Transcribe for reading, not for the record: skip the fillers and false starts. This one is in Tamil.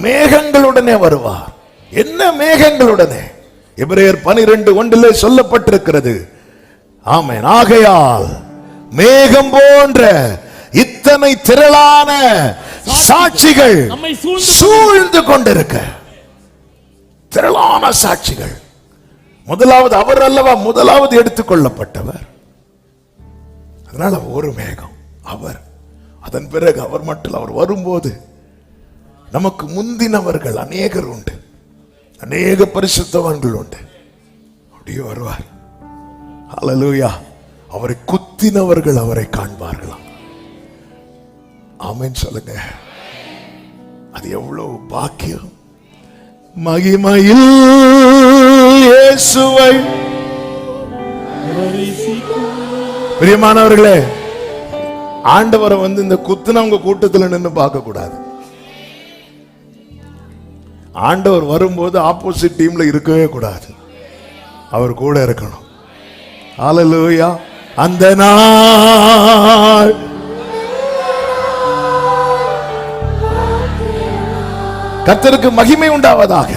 மேகங்களுடனே வருவார். என்ன மேகங்களுடனே? எபிரேயர் 12:1 சொல்லப்பட்டிருக்கிறது. ஆமென். ஆகையால் மேகம் போன்ற இத்தனை திரளான சாட்சிகள் சூழ்ந்து கொண்டிருக்க, திரளான சாட்சிகள். முதலாவது அவர் அல்லவா முதலாவது எடுத்துக்கொள்ளப்பட்டவர். அதனால ஒரு மேகம் அவர். அதன் பிறகு அவர் மட்டும். அவர் வரும்போது நமக்கு முந்தினவர்கள் அநேகர் உண்டு, அநேக பரிசுத்தவான்கள் உண்டு. அப்படியே வருவார். ஹல்லேலூயா. அவரை குத்தினவர்கள் அவரை காண்பார்களாம். ஆமென் சொல்லுங்க. அது எவ்வளவு பாக்கியம். மகிமையில் இயேசுவை. பிரியமானவர்களே, ஆண்டவரை இந்த குத்துனவங்க கூட்டத்தில் நின்று பார்க்க கூடாது. ஆண்டவர் வரும்போது ஆப்போசிட் டீம்ல இருக்கவே கூடாது, அவர் கூட இருக்கணும். ஹல்லேலூயா. அந்த நாள் கர்த்தருக்கு மகிமை உண்டாவதாக.